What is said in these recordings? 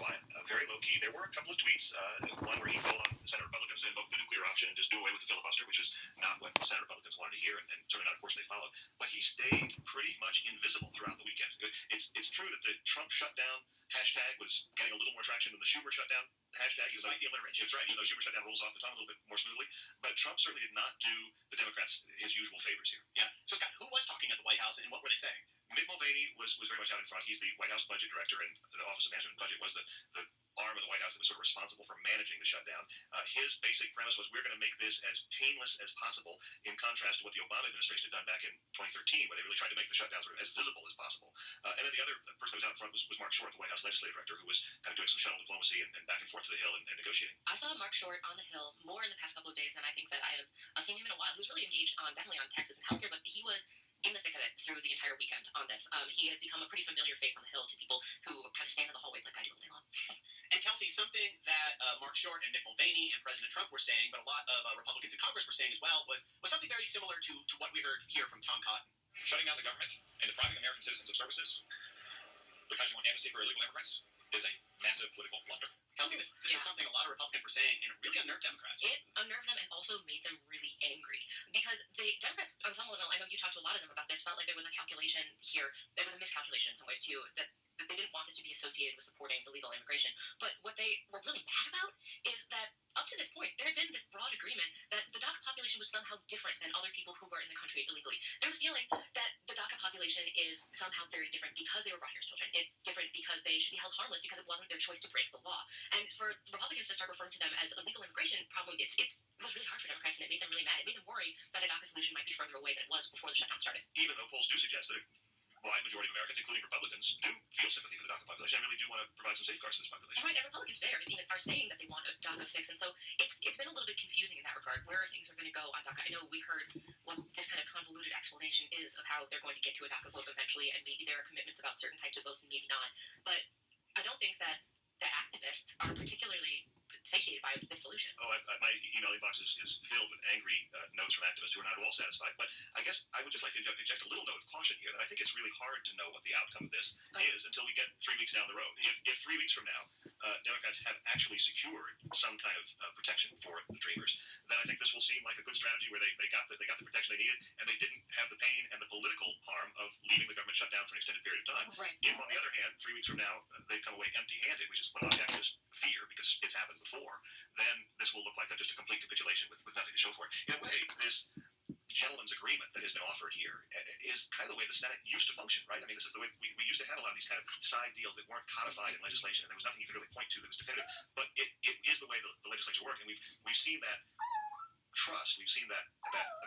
quiet, very low-key. There were a couple of tweets, one where he called on Senate Republicans to invoke the nuclear option and just do away with the filibuster, which is not what Senate Republicans wanted to hear, and certainly not, of course, they followed. But he stayed pretty much invisible throughout the weekend. It's true that the Trump shutdown hashtag was getting a little more traction than the Schumer shutdown hashtag. Despite the alliteration. That's right, even though Schumer shutdown rolls off the tongue a little bit more smoothly. But Trump certainly did not do the Democrats his usual favors here. Yeah. So, Scott, who was talking at the White House, and what were they saying? Mick Mulvaney was very much out in front. He's the White House budget director, and the Office of Management and Budget was the arm of the White House that was sort of responsible for managing the shutdown. His basic premise was, we're going to make this as painless as possible, in contrast to what the Obama administration had done back in 2013, where they really tried to make the shutdown sort of as visible as possible. And then the other person that was out in front was Mark Short, the White House legislative director, who was kind of doing some shuttle diplomacy and back and forth to the Hill and negotiating. I saw Mark Short on the Hill more in the past couple of days than I think that I have seen him in a while. He was really engaged definitely on Texas and healthcare, but he was in the thick of it through the entire weekend on this. He has become a pretty familiar face on the Hill to people who kind of stand in the hallways like I do all day long. And Kelsey, something that Mark Short and Mick Mulvaney and President Trump were saying, but a lot of Republicans in Congress were saying as well, was something very similar to what we heard here from Tom Cotton. Shutting down the government and depriving American citizens of services because you want amnesty for illegal immigrants is a massive political blunder. Kelsey, this is something a lot of Republicans were saying, and it really unnerved Democrats. It unnerved them and also made them really angry. Because the Democrats, on some level, I know you talked to a lot of them about this, felt like there was a calculation here. There was a miscalculation in some ways, too, that they didn't want this to be associated with supporting illegal immigration. But what they were really mad about is that up to this point, there had been this broad agreement that the DACA population was somehow different than other people who were in the country illegally. There's a feeling that the DACA population is somehow very different because they were brought here as children. It's different because they should be held harmless because it wasn't their choice to break the law. And for the Republicans to start referring to them as illegal immigration, probably it was really hard for Democrats, and it made them really mad. It made them worry that a DACA solution might be further away than it was before the shutdown started. Even though polls do suggest that a wide majority of Americans, including Republicans, do feel sympathy for the DACA population and really do want to provide some safeguards to this population. Right, and Republicans today are saying that they want a DACA fix, and so it's been a little bit confusing in that regard, where things are going to go on DACA. I know we heard what this kind of convoluted explanation is of how they're going to get to a DACA vote eventually, and maybe there are commitments about certain types of votes and maybe not. But I don't think that the activists are particularly satiated by this solution. My email inbox is filled with angry notes from activists who are not at all satisfied. But I guess I would just like to inject a little note of caution here, that I think it's really hard to know what the outcome of this is until we get 3 weeks down the road. If 3 weeks from now Democrats have actually secured some kind of protection for the Dreamers, then I think this will seem like a good strategy where they got the protection they needed, and they didn't have the pain and the political harm of leaving the government shut down for an extended period of time. Right. If, on the other hand, 3 weeks from now they've come away empty-handed, which is what a lot of activists fear because it's happened before, then this will look like just a complete capitulation with nothing to show for it. In a way, this gentleman's agreement that has been offered here is kind of the way the Senate used to function, right? I mean, this is the way we used to have a lot of these kind of side deals that weren't codified in legislation, and there was nothing you could really point to that was definitive. But it is the way the legislature worked, and we've seen that trust, we've seen that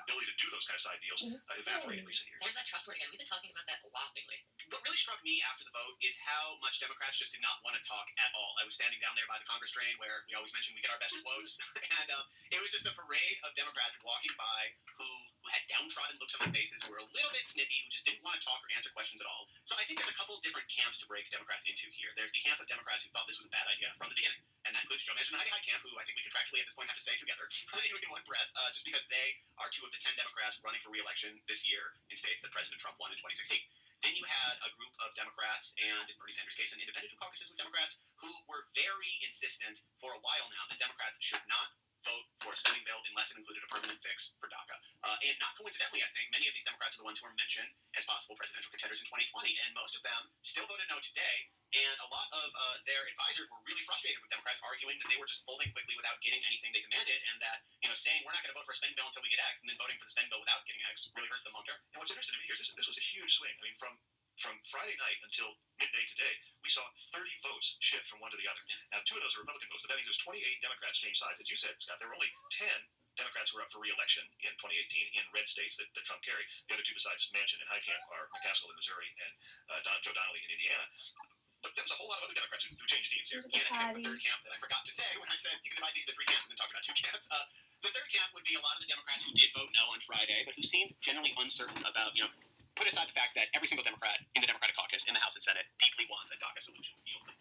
ability to do those kind of side deals evaporate in recent years. There's that trust word again. We've been talking about that a lot lately. What really struck me after the vote is how much Democrats just did not want to talk at all. I was standing down there by the Congress train where we always mention we get our best quotes, and it was just a parade of Democrats walking by who had downtrodden looks on their faces, who were a little bit snippy, who just didn't want to talk or answer questions at all. So I think there's a couple different camps to break Democrats into here. There's the camp of Democrats who thought this was a bad idea from the beginning, and that includes Joe Manchin and Heidi Heitkamp, who I think we contractually at this point have to say together in one breath, just because they are 2 of the 10 Democrats running for re-election this year in states that President Trump won in 2016. Then you had a group of Democrats, and in Bernie Sanders' case, an independent who caucuses with Democrats, who were very insistent for a while now that Democrats should not vote for a spending bill unless it included a permanent fix for DACA. And not coincidentally, I think, many of these Democrats are the ones who were mentioned as possible presidential contenders in 2020, and most of them still voted no today. And a lot of their advisors were really frustrated with Democrats, arguing that they were just folding quickly without getting anything they demanded, and that, saying we're not going to vote for a spending bill until we get X, and then voting for the spending bill without getting X really hurts them long term. And what's interesting to me here is this was a huge swing. I mean, from Friday night until midday today, we saw 30 votes shift from one to the other. Now, 2 of those are Republican votes, but that means there's 28 Democrats change sides. As you said, Scott, there were only 10 Democrats who were up for re-election in 2018 in red states that Trump carried. The other 2 besides Manchin and Heitkamp are McCaskill in Missouri and Joe Donnelly in Indiana. But there was a whole lot of other Democrats who changed teams here. And I think that's the third camp that I forgot to say when I said you can divide these into 3 camps and then talk about 2 camps. The third camp would be a lot of the Democrats who did vote no on Friday, but who seemed generally uncertain about, put aside the fact that every single Democrat in the Democratic caucus in the House and Senate deeply wants a DACA solution. Feels like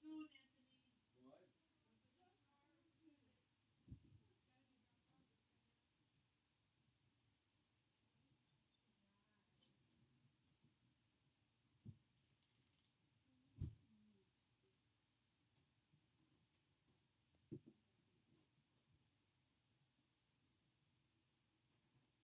Go now.